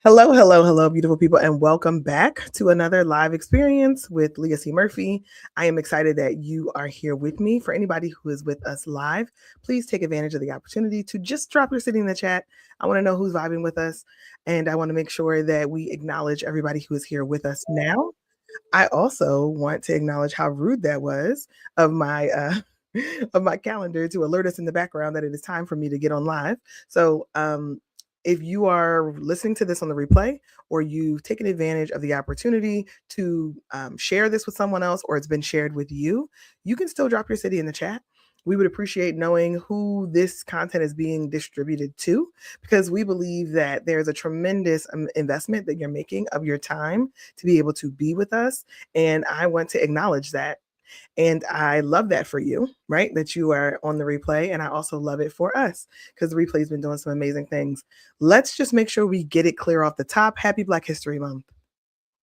Hello, hello, hello, beautiful people, and welcome back to another live experience with Leah C. Murphy. I am excited that you are here with me. For anybody who is with us live, please take advantage of the opportunity to just drop your city in the chat. I want to know who's vibing with us, and I want to make sure that we acknowledge everybody who is here with us now. I also want to acknowledge how rude that was of my of my calendar to alert us in the background that it is time for me to get on live. So if you are listening to this on the replay or you've taken advantage of the opportunity to share this with someone else or it's been shared with you, you can still drop your city in the chat. We would appreciate knowing who this content is being distributed to because we believe that there's a tremendous investment that you're making of your time to be able to be with us. And I want to acknowledge that. And I love that for you, right? That you are on the replay. And I also love it for us because the replay's been doing some amazing things. Let's just make sure we get it clear off the top. Happy Black History Month.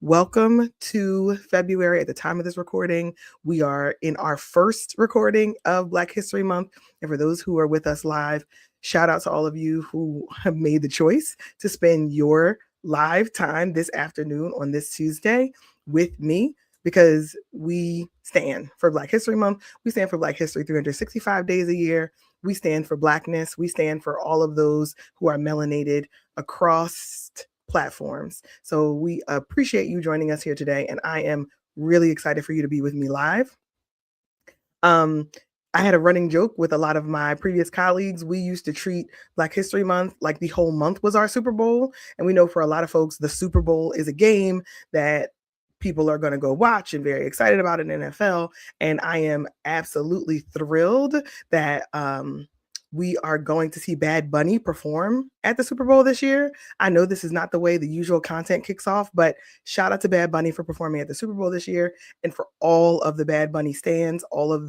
Welcome to February. At the time of this recording, we are in our first recording of Black History Month. And for those who are with us live, shout out to all of you who have made the choice to spend your live time this afternoon on this Tuesday with me because we stand for Black History Month. We stand for Black History 365 days a year. We stand for Blackness. We stand for all of those who are melanated across platforms. So we appreciate you joining us here today, and I am really excited for you to be with me live. I had a running joke with a lot of my previous colleagues. We used to treat Black History Month like the whole month was our Super Bowl. And we know for a lot of folks, the Super Bowl is a game that people are going to go watch and very excited about in NFL. And I am absolutely thrilled that we are going to see Bad Bunny perform at the Super Bowl this year. I know this is not the way the usual content kicks off, but shout out to Bad Bunny for performing at the Super Bowl this year and for all of the Bad Bunny stands, all of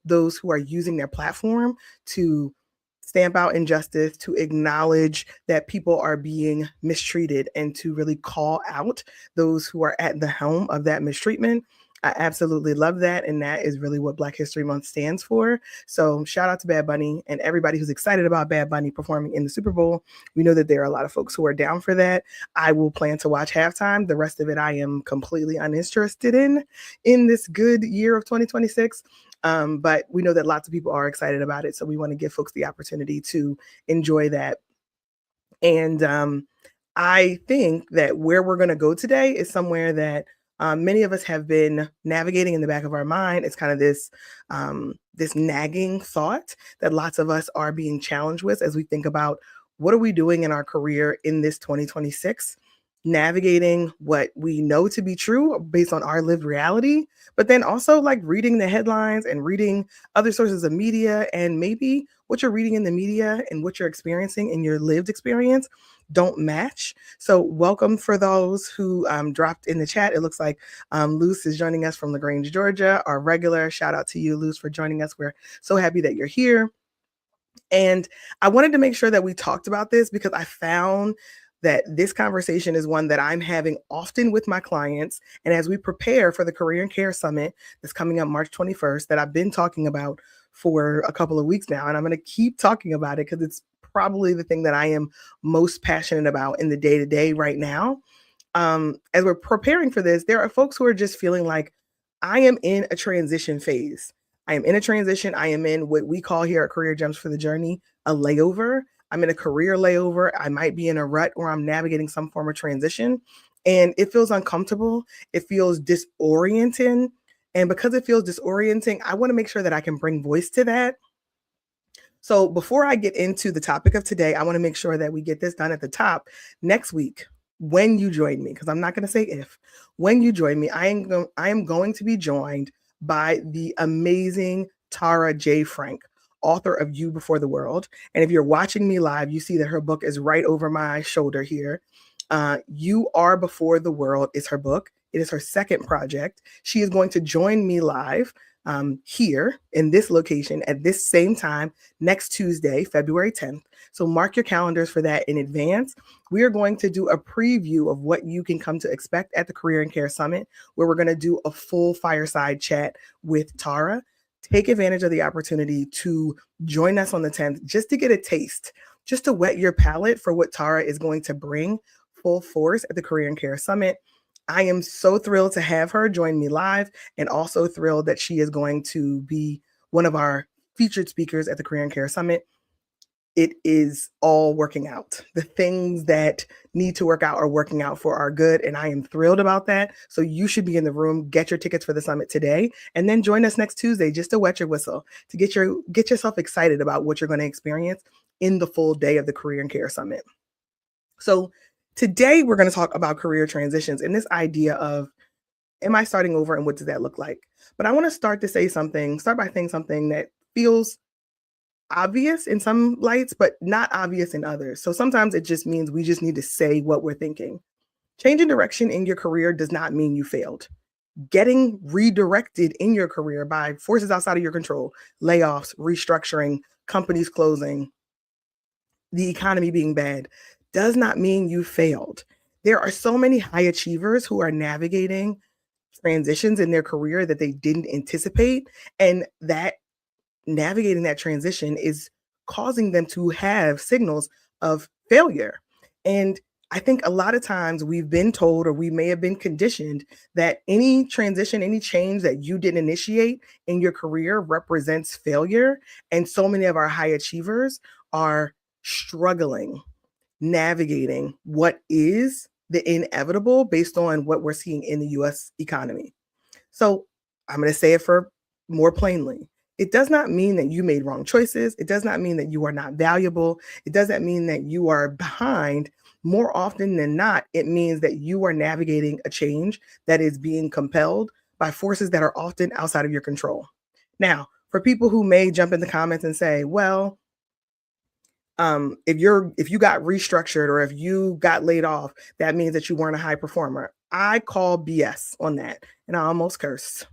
those who are using their platform to stamp out injustice, to acknowledge that people are being mistreated, and to really call out those who are at the helm of that mistreatment. I absolutely love that. And that is really what Black History Month stands for. So shout out to Bad Bunny and everybody who's excited about Bad Bunny performing in the Super Bowl. We know that there are a lot of folks who are down for that. I will plan to watch halftime. The rest of it I am completely uninterested in this good year of 2026. But we know that lots of people are excited about it. So we want to give folks the opportunity to enjoy that. And I think that where we're going to go today is somewhere that many of us have been navigating in the back of our mind. It's kind of this nagging thought that lots of us are being challenged with as we think about what are we doing in our career in this 2026, navigating what we know to be true based on our lived reality, but then also like reading the headlines and reading other sources of media, and maybe what you're reading in the media and what you're experiencing in your lived experience don't match. So welcome for those who dropped in the chat. It looks like Luce is joining us from LaGrange, Georgia, our regular. Shout out to you, Luce, for joining us. We're so happy that you're here. And I wanted to make sure that we talked about this because I found that this conversation is one that I'm having often with my clients. And as we prepare for the Career and Care Summit that's coming up March 21st, that I've been talking about for a couple of weeks now, and I'm going to keep talking about it because it's probably the thing that I am most passionate about in the day-to-day right now. As we're preparing for this, there are folks who are just feeling like I am in a transition phase. I am in a transition. I am in what we call here at Career Gems for the Journey, a layover. I'm in a career layover. I might be in a rut where I'm navigating some form of transition, and it feels uncomfortable. It feels disorienting. And because it feels disorienting, I want to make sure that I can bring voice to that. So before I get into the topic of today, I want to make sure that we get this done at the top. Next week, when you join me, because I'm not going to say if, when you join me, I am going to be joined by the amazing Tara J. Frank, author of You Before the World. And if you're watching me live, you see that her book is right over my shoulder here. You Are Before the World is her book. It is her second project. She is going to join me live here in this location at this same time next Tuesday, February 10th. So mark your calendars for that in advance. We are going to do a preview of what you can come to expect at the Career and Care Summit, where we're going to do a full fireside chat with Tara. Take advantage of the opportunity to join us on the 10th just to get a taste, just to whet your palate for what Tara is going to bring full force at the Career and Care Summit. I am so thrilled to have her join me live, and also thrilled that she is going to be one of our featured speakers at the Career and Care Summit. It is all working out. The things that need to work out are working out for our good, and I am thrilled about that. So you should be in the room. Get your tickets for the summit today, and then join us next Tuesday just to wet your whistle, to get yourself excited about what you're going to experience in the full day of the Career and Care Summit. So today we're going to talk about career transitions and this idea of, am I starting over and what does that look like? But I want to start by saying something that feels obvious in some lights, but not obvious in others. So sometimes it just means we just need to say what we're thinking. Changing direction in your career does not mean you failed. Getting redirected in your career by forces outside of your control, layoffs, restructuring, companies closing, the economy being bad, does not mean you failed. There are so many high achievers who are navigating transitions in their career that they didn't anticipate, and that navigating that transition is causing them to have signals of failure. And I think a lot of times we've been told, or we may have been conditioned, that any transition, any change that you didn't initiate in your career represents failure. And so many of our high achievers are struggling navigating what is the inevitable based on what we're seeing in the US economy. So I'm going to say it for more plainly. It does not mean that you made wrong choices. It does not mean that you are not valuable. It doesn't mean that you are behind. More often than not, it means that you are navigating a change that is being compelled by forces that are often outside of your control. Now, for people who may jump in the comments and say, well, if you got restructured or if you got laid off, that means that you weren't a high performer. I call BS on that, and I almost cursed.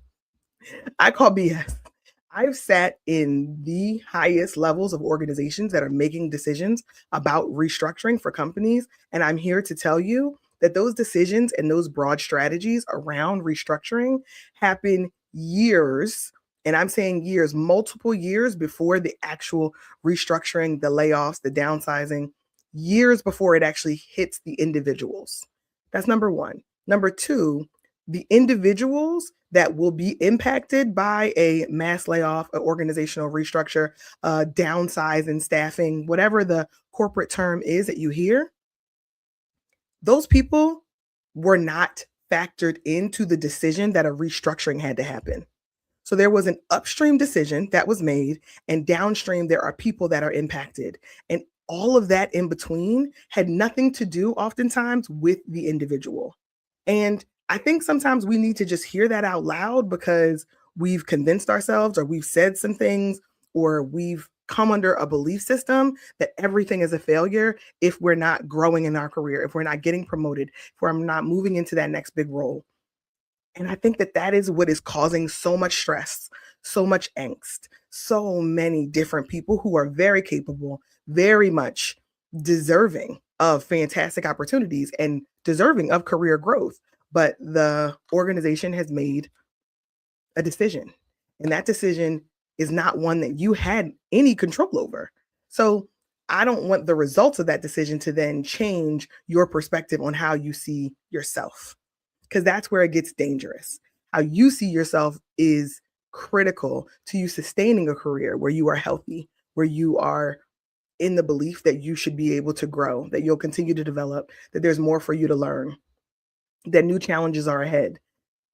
I call BS. I've sat in the highest levels of organizations that are making decisions about restructuring for companies, and I'm here to tell you that those decisions and those broad strategies around restructuring happen years, and I'm saying years, multiple years before the actual restructuring, the layoffs, the downsizing, years before it actually hits the individuals. That's number one. Number two, the individuals that will be impacted by a mass layoff, an organizational restructure, downsize in staffing, whatever the corporate term is that you hear, those people were not factored into the decision that a restructuring had to happen. So there was an upstream decision that was made, and downstream, there are people that are impacted. And all of that in between had nothing to do, oftentimes, with the individual. And I think sometimes we need to just hear that out loud because we've convinced ourselves, or we've said some things, or we've come under a belief system that everything is a failure if we're not growing in our career, if we're not getting promoted, if we're not moving into that next big role. And I think that that is what is causing so much stress, so much angst, so many different people who are very capable, very much deserving of fantastic opportunities and deserving of career growth. But the organization has made a decision, and that decision is not one that you had any control over. So I don't want the results of that decision to then change your perspective on how you see yourself, because that's where it gets dangerous. How you see yourself is critical to you sustaining a career where you are healthy, where you are in the belief that you should be able to grow, that you'll continue to develop, that there's more for you to learn, that new challenges are ahead.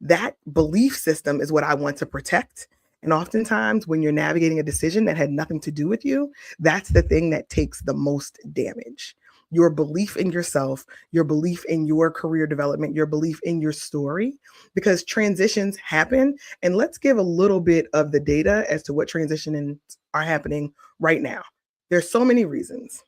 That belief system is what I want to protect. And oftentimes, when you're navigating a decision that had nothing to do with you, that's the thing that takes the most damage. Your belief in yourself, your belief in your career development, your belief in your story, because transitions happen. And let's give a little bit of the data as to what transitions are happening right now. There's so many reasons.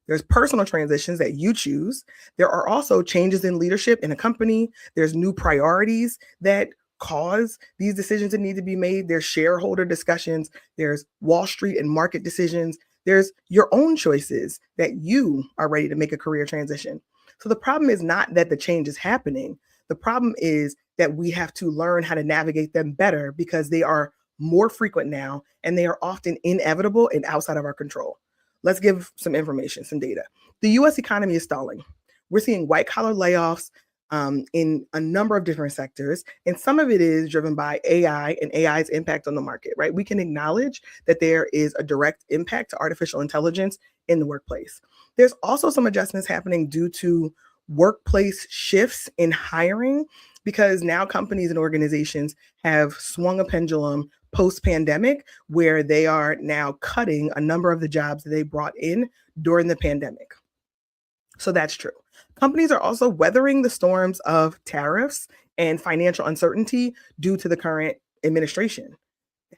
There's personal transitions that you choose. There are also changes in leadership in a company. There's new priorities that cause these decisions that need to be made. There's shareholder discussions. There's Wall Street and market decisions. There's your own choices that you are ready to make a career transition. So the problem is not that the change is happening. The problem is that we have to learn how to navigate them better because they are more frequent now and they are often inevitable and outside of our control. let's give some information, some data. The US economy is stalling. We're seeing white collar layoffs in a number of different sectors. And some of it is driven by AI and AI's impact on the market, right? We can acknowledge that there is a direct impact to artificial intelligence in the workplace. There's also some adjustments happening due to workplace shifts in hiring because now companies and organizations have swung a pendulum post pandemic where they are now cutting a number of the jobs that they brought in during the pandemic. So that's true. Companies are also weathering the storms of tariffs and financial uncertainty due to the current administration.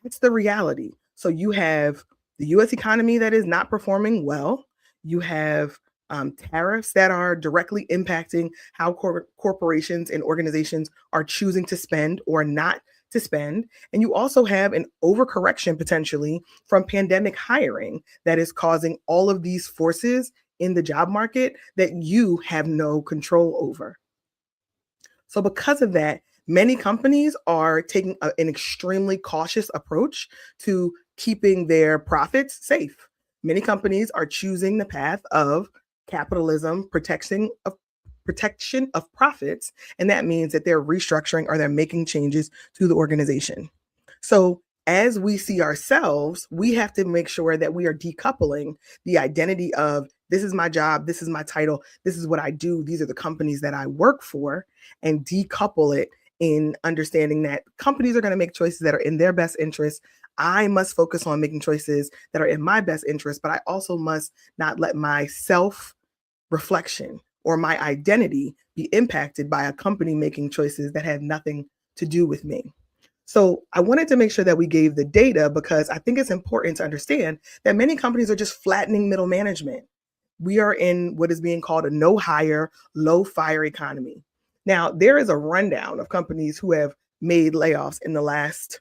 That's the reality. So you have the US economy that is not performing well. You have tariffs that are directly impacting how corporations and organizations are choosing to spend or not to spend. And you also have an overcorrection potentially from pandemic hiring that is causing all of these forces in the job market that you have no control over. So, because of that, many companies are taking an extremely cautious approach to keeping their profits safe. Many companies are choosing the path of capitalism, protection of profits, and that means that they're restructuring or they're making changes to the organization. So, as we see ourselves, we have to make sure that we are decoupling the identity of this is my job, this is my title, this is what I do, these are the companies that I work for, and decouple it in understanding that companies are going to make choices that are in their best interest. I must focus on making choices that are in my best interest, but I also must not let my self reflection or my identity be impacted by a company making choices that have nothing to do with me. So I wanted to make sure that we gave the data because I think it's important to understand that many companies are just flattening middle management. We are in what is being called a no hire, low fire economy. Now, there is a rundown of companies who have made layoffs in the last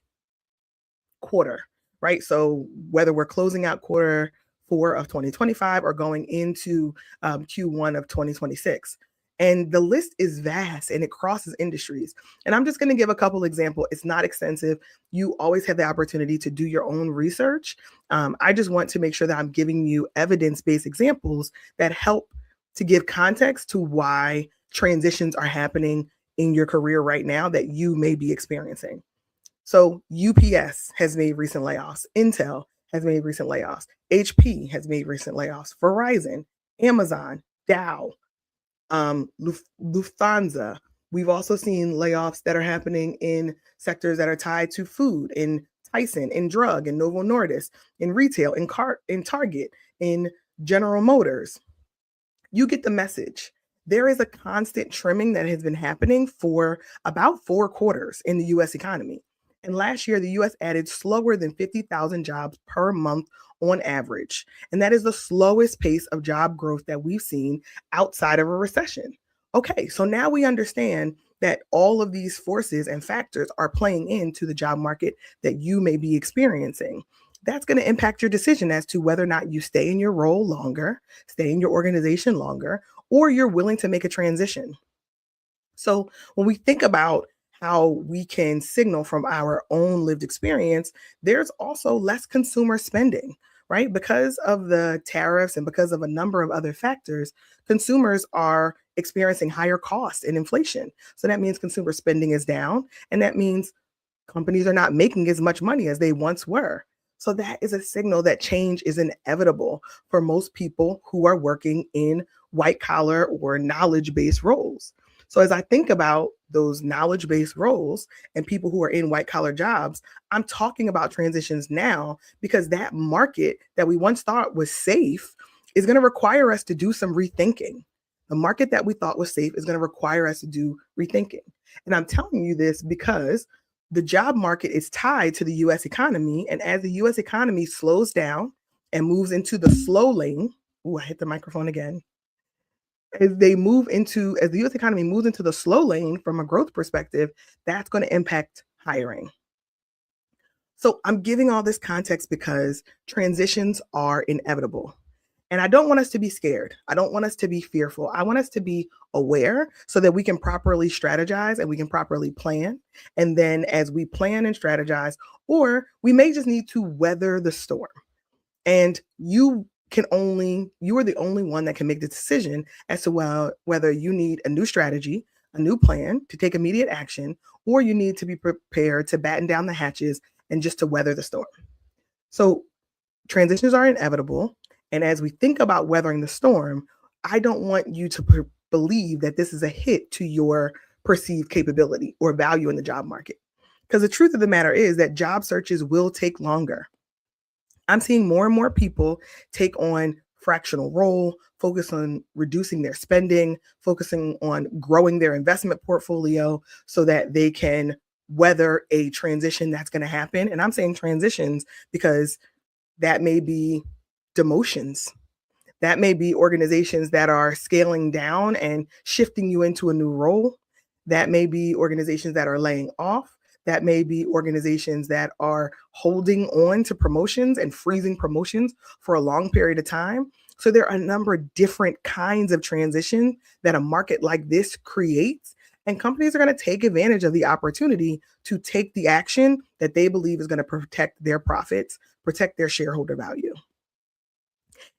quarter, right? So whether we're closing out quarter four of 2025 or going into Q1 of 2026. And the list is vast and it crosses industries. And I'm just going to give a couple examples. It's not extensive. You always have the opportunity to do your own research. I just want to make sure that I'm giving you evidence-based examples that help to give context to why transitions are happening in your career right now that you may be experiencing. So UPS has made recent layoffs. Intel has made recent layoffs. HP has made recent layoffs. Verizon, Amazon, Dow, Lufthansa. We've also seen layoffs that are happening in sectors that are tied to food, in Tyson, in drug, in Novo Nordisk, in retail, in Target, in General Motors. You get the message. There is a constant trimming that has been happening for about 4 quarters in the US economy. And last year, the US added slower than 50,000 jobs per month on average. And that is the slowest pace of job growth that we've seen outside of a recession. Okay, so now we understand that all of these forces and factors are playing into the job market that you may be experiencing. That's going to impact your decision as to whether or not you stay in your role longer, stay in your organization longer, or you're willing to make a transition. So when we think about how we can signal from our own lived experience, there's also less consumer spending, right? Because of the tariffs and because of a number of other factors, consumers are experiencing higher costs and inflation. So that means consumer spending is down, and that means companies are not making as much money as they once were. So that is a signal that change is inevitable for most people who are working in white collar or knowledge based roles. So as I think about those knowledge based roles and people who are in white collar jobs, I'm talking about transitions now because that market that we once thought was safe is going to require us to do some rethinking. The market that we thought was safe is going to require us to do rethinking. And I'm telling you this because the job market is tied to the US economy. And as the US economy slows down and moves into the slow lane, I hit the microphone again. As the US economy moves into the slow lane from a growth perspective, that's going to impact hiring. So I'm giving all this context because transitions are inevitable. And I don't want us to be scared. I don't want us to be fearful. I want us to be aware so that we can properly strategize and we can properly plan. And then as we plan and strategize, or we may just need to weather the storm. And you you are the only one that can make the decision as to whether you need a new strategy, a new plan to take immediate action, or you need to be prepared to batten down the hatches and just to weather the storm. So transitions are inevitable. And as we think about weathering the storm, I don't want you to believe that this is a hit to your perceived capability or value in the job market. Because the truth of the matter is that job searches will take longer. I'm seeing more and more people take on fractional role, focus on reducing their spending, focusing on growing their investment portfolio so that they can weather a transition that's going to happen. And I'm saying transitions because that may be demotions. That may be organizations that are scaling down and shifting you into a new role. That may be organizations that are laying off. That may be organizations that are holding on to promotions and freezing promotions for a long period of time. So there are a number of different kinds of transition that a market like this creates. And companies are going to take advantage of the opportunity to take the action that they believe is going to protect their profits, protect their shareholder value.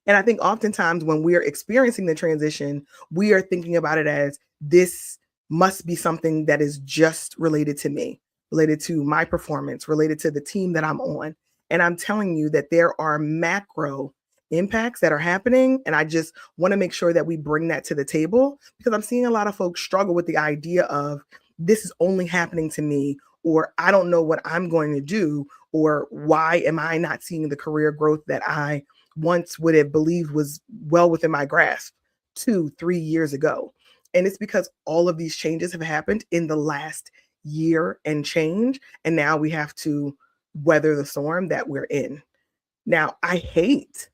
And I think oftentimes when we are experiencing the transition, we are thinking about it as this must be something that is just related to me, related to my performance, related to the team that I'm on. And I'm telling you that there are macro impacts that are happening. And I just want to make sure that we bring that to the table because I'm seeing a lot of folks struggle with the idea of this is only happening to me, or I don't know what I'm going to do, or why am I not seeing the career growth that I once would have believed was well within my grasp 2-3 years ago. And it's because all of these changes have happened in the last year and change. And now we have to weather the storm that we're in. Now, I hate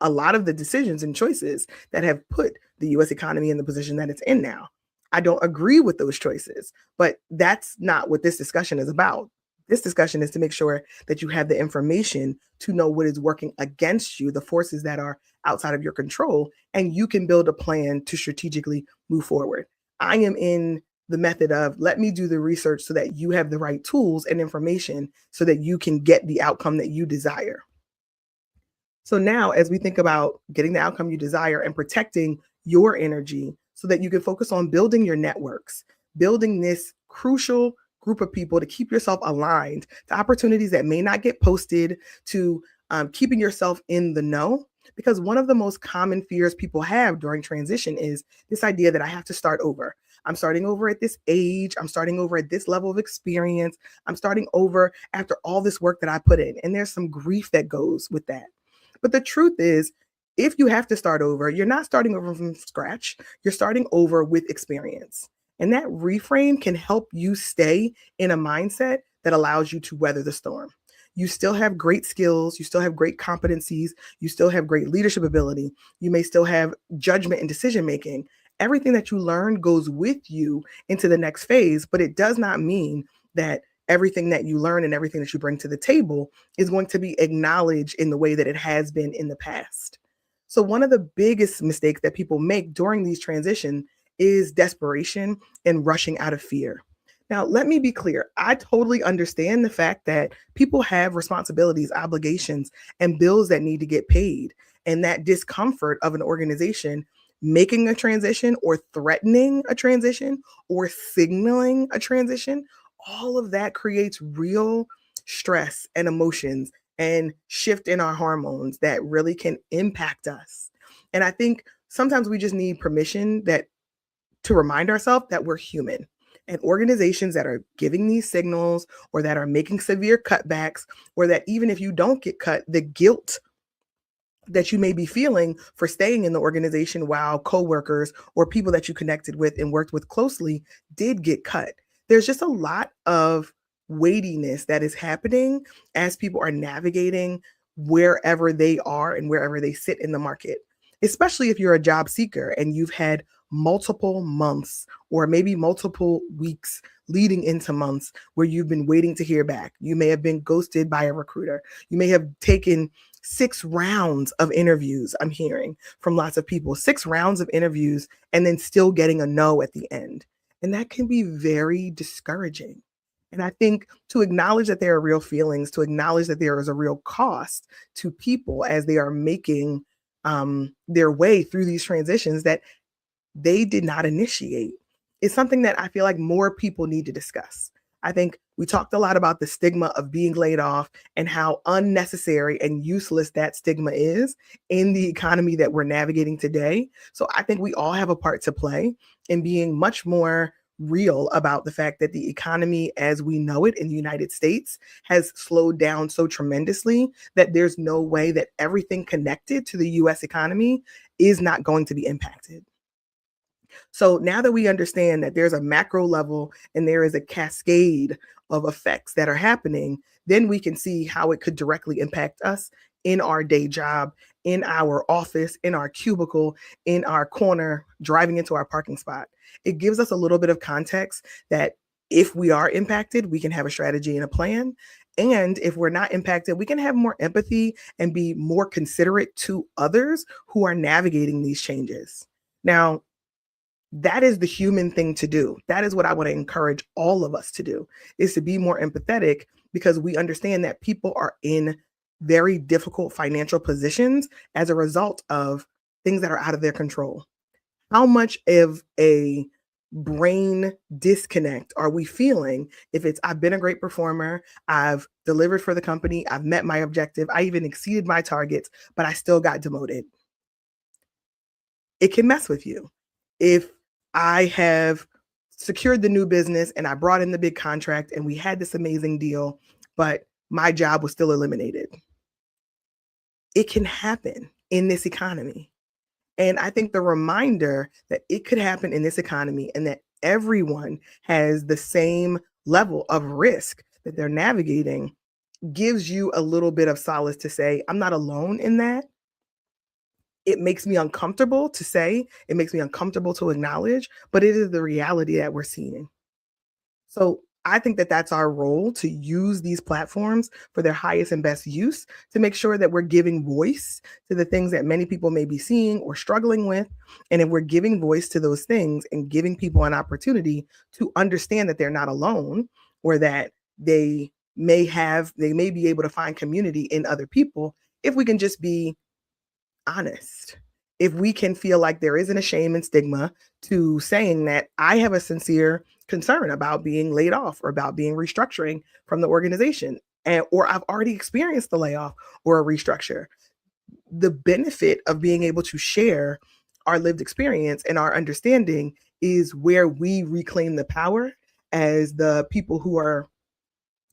a lot of the decisions and choices that have put the US economy in the position that it's in now. I don't agree with those choices, but that's not what this discussion is about. This discussion is to make sure that you have the information to know what is working against you, the forces that are outside of your control, and you can build a plan to strategically move forward. I am in the method of let me do the research so that you have the right tools and information so that you can get the outcome that you desire. So now, as we think about getting the outcome you desire and protecting your energy so that you can focus on building your networks, building this crucial group of people to keep yourself aligned to opportunities that may not get posted, to keeping yourself in the know. Because one of the most common fears people have during transition is this idea that I have to start over. I'm starting over at this age. I'm starting over at this level of experience. I'm starting over after all this work that I put in. And there's some grief that goes with that. But the truth is, if you have to start over, you're not starting over from scratch. You're starting over with experience. And that reframe can help you stay in a mindset that allows you to weather the storm. You still have great skills, you still have great competencies, you still have great leadership ability, you may still have judgment and decision making. Everything that you learn goes with you into the next phase, but it does not mean that everything that you learn and everything that you bring to the table is going to be acknowledged in the way that it has been in the past. So one of the biggest mistakes that people make during these transitions is desperation and rushing out of fear. Now, let me be clear. I totally understand the fact that people have responsibilities, obligations, and bills that need to get paid. And that discomfort of an organization making a transition or threatening a transition or signaling a transition, all of that creates real stress and emotions and shift in our hormones that really can impact us. And I think sometimes we just need permission that to remind ourselves that we're human. And organizations that are giving these signals or that are making severe cutbacks, or that even if you don't get cut, the guilt that you may be feeling for staying in the organization while coworkers or people that you connected with and worked with closely did get cut. There's just a lot of weightiness that is happening as people are navigating wherever they are and wherever they sit in the market, especially if you're a job seeker and you've had multiple months or maybe multiple weeks leading into months where you've been waiting to hear back. You may have been ghosted by a recruiter. You may have taken 6 rounds of interviews. I'm hearing from lots of people, 6 rounds of interviews and then still getting a no at the end. And that can be very discouraging. And I think to acknowledge that there are real feelings, to acknowledge that there is a real cost to people as they are making their way through these transitions that they did not initiate. It's something that I feel like more people need to discuss. I think we talked a lot about the stigma of being laid off and how unnecessary and useless that stigma is in the economy that we're navigating today. So I think we all have a part to play in being much more real about the fact that the economy as we know it in the United States has slowed down so tremendously that there's no way that everything connected to the US economy is not going to be impacted. So now that we understand that there's a macro level and there is a cascade of effects that are happening, then we can see how it could directly impact us in our day job, in our office, in our cubicle, in our corner, driving into our parking spot. It gives us a little bit of context that if we are impacted, we can have a strategy and a plan. And if we're not impacted, we can have more empathy and be more considerate to others who are navigating these changes. Now, that is the human thing to do. That is what I want to encourage all of us to do, is to be more empathetic, because we understand that people are in very difficult financial positions as a result of things that are out of their control. How much of a brain disconnect are we feeling if it's I've been a great performer, I've delivered for the company, I've met my objective, I even exceeded my targets, but I still got demoted? It can mess with you. If I have secured the new business and I brought in the big contract and we had this amazing deal, but my job was still eliminated. It can happen in this economy. And I think the reminder that it could happen in this economy and that everyone has the same level of risk that they're navigating gives you a little bit of solace to say, I'm not alone in that. It makes me uncomfortable to say, it makes me uncomfortable to acknowledge, but it is the reality that we're seeing. So I think that that's our role, to use these platforms for their highest and best use, to make sure that we're giving voice to the things that many people may be seeing or struggling with. And if we're giving voice to those things and giving people an opportunity to understand that they're not alone, or that they may be able to find community in other people, if we can just be honest. If we can feel like there isn't a shame and stigma to saying that I have a sincere concern about being laid off or about being restructuring from the organization, and or I've already experienced the layoff or a restructure. The benefit of being able to share our lived experience and our understanding is where we reclaim the power as the people who are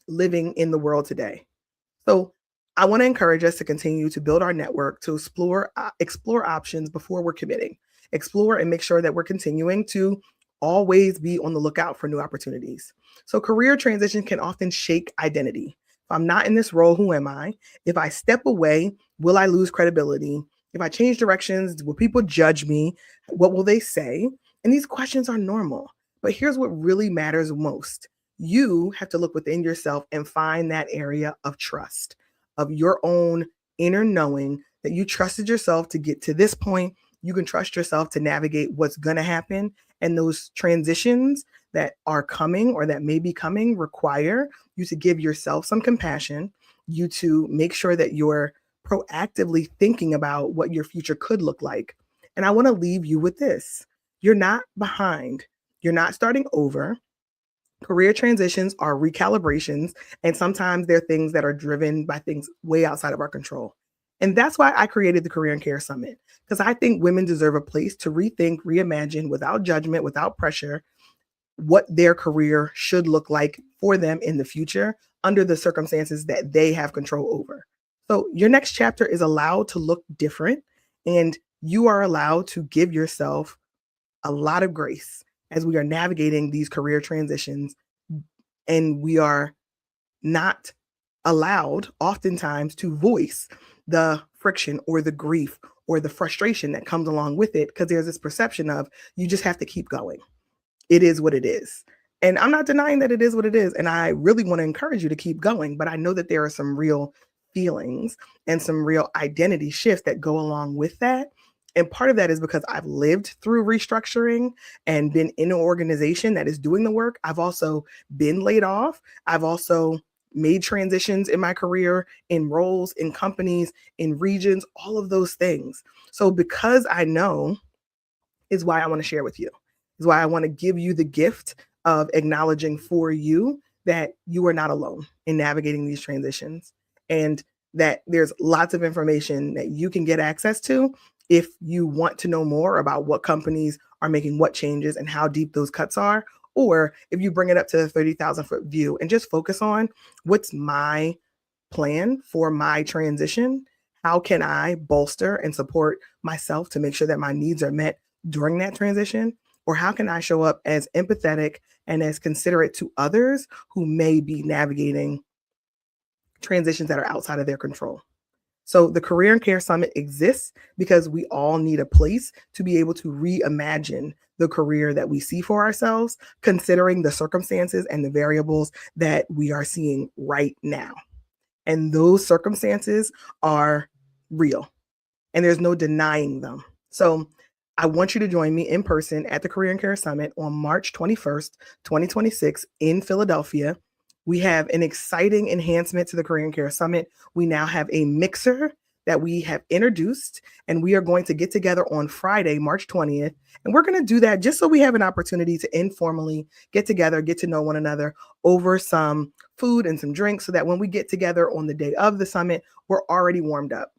living in the world today. So I want to encourage us to continue to build our network, to explore options before we're committing. Explore and make sure that we're continuing to always be on the lookout for new opportunities. So career transition can often shake identity. If I'm not in this role, who am I? If I step away, will I lose credibility? If I change directions, will people judge me? What will they say? And these questions are normal. But here's what really matters most. You have to look within yourself and find that area of trust, of your own inner knowing that you trusted yourself to get to this point. You can trust yourself to navigate what's going to happen. And those transitions that are coming or that may be coming require you to give yourself some compassion, you to make sure that you're proactively thinking about what your future could look like. And I want to leave you with this. You're not behind. You're not starting over. Career transitions are recalibrations, and sometimes they're things that are driven by things way outside of our control. And that's why I created the Career and Care Summit, because I think women deserve a place to rethink, reimagine without judgment, without pressure, what their career should look like for them in the future under the circumstances that they have control over. So your next chapter is allowed to look different, and you are allowed to give yourself a lot of grace as we are navigating these career transitions, and we are not allowed oftentimes to voice the friction or the grief or the frustration that comes along with it, because there's this perception of you just have to keep going. It is what it is. And I'm not denying that it is what it is. And I really want to encourage you to keep going. But I know that there are some real feelings and some real identity shifts that go along with that. And part of that is because I've lived through restructuring and been in an organization that is doing the work. I've also been laid off. I've also made transitions in my career, in roles, in companies, in regions, all of those things. So because I know is why I want to share with you, is why I want to give you the gift of acknowledging for you that you are not alone in navigating these transitions, and that there's lots of information that you can get access to if you want to know more about what companies are making what changes and how deep those cuts are, or if you bring it up to the 30,000-foot view and just focus on what's my plan for my transition. How can I bolster and support myself to make sure that my needs are met during that transition? Or how can I show up as empathetic and as considerate to others who may be navigating transitions that are outside of their control? So the Career and Care Summit exists because we all need a place to be able to reimagine the career that we see for ourselves, considering the circumstances and the variables that we are seeing right now. And those circumstances are real and there's no denying them. So I want you to join me in person at the Career and Care Summit on March 21st, 2026 in Philadelphia. We have an exciting enhancement to the Career and Care Summit. We now have a mixer that we have introduced, and we are going to get together on Friday, March 20th. And we're going to do that just so we have an opportunity to informally get together, get to know one another over some food and some drinks, so that when we get together on the day of the summit, we're already warmed up.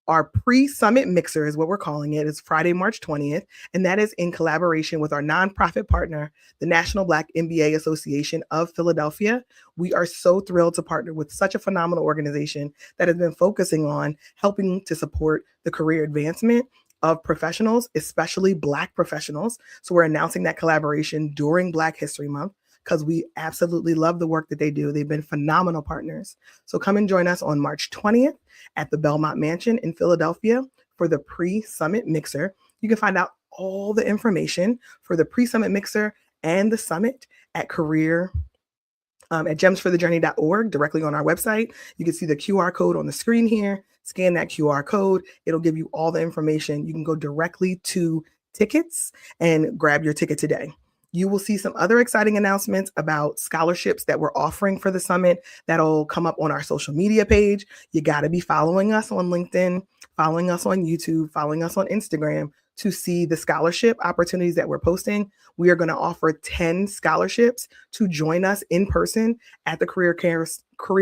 Our pre-summit mixer is what we're calling it. It's Friday, March 20th, and that is in collaboration with our nonprofit partner, the National Black MBA Association of Philadelphia. We are so thrilled to partner with such a phenomenal organization that has been focusing on helping to support the career advancement of professionals, especially Black professionals. So we're announcing that collaboration during Black History Month because we absolutely love the work that they do. They've been phenomenal partners. So come and join us on March 20th at the Belmont Mansion in Philadelphia for the pre-summit mixer. You can find out all the information for the pre-summit mixer and the summit at gemsforthejourney.org, directly on our website. You can see the QR code on the screen here. Scan that QR code. It'll give you all the information. You can go directly to tickets and grab your ticket today. You will see some other exciting announcements about scholarships that we're offering for the summit that'll come up on our social media page. You got to be following us on LinkedIn, following us on YouTube, following us on Instagram to see the scholarship opportunities that we're posting. We are going to offer 10 scholarships to join us in person at the Career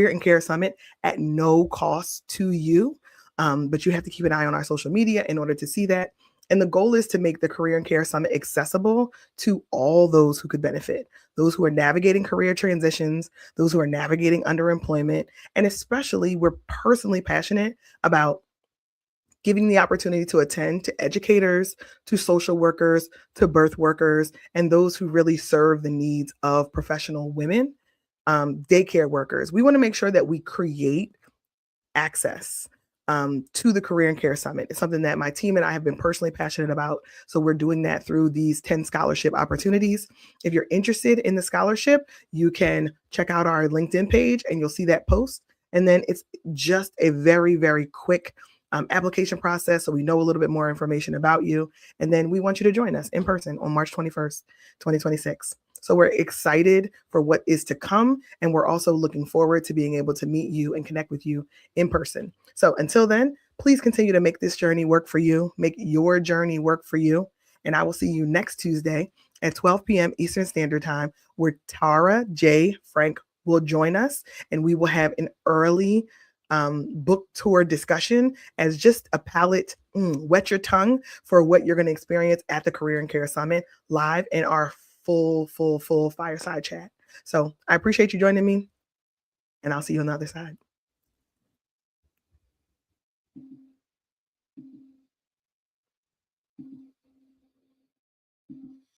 and Care Summit at no cost to you. But you have to keep an eye on our social media in order to see that. And the goal is to make the Career and Care Summit accessible to all those who could benefit, those who are navigating career transitions, those who are navigating underemployment, and especially we're personally passionate about giving the opportunity to attend to educators, to social workers, to birth workers, and those who really serve the needs of professional women, daycare workers. We want to make sure that we create access to the Career and Care Summit. It's something that my team and I have been personally passionate about. So we're doing that through these 10 scholarship opportunities. If you're interested in the scholarship, you can check out our LinkedIn page and you'll see that post. And then it's just a very, very quick application process. So we know a little bit more information about you. And then we want you to join us in person on March 21st, 2026. So we're excited for what is to come. And we're also looking forward to being able to meet you and connect with you in person. So until then, please continue to make this journey work for you. Make your journey work for you. And I will see you next Tuesday at 12 p.m. Eastern Standard Time, where Tara J. Frank will join us. And we will have an early book tour discussion as just a palate, wet your tongue for what you're going to experience at the Career and Care Summit live in our full fireside chat. So I appreciate you joining me, and I'll see you on the other side.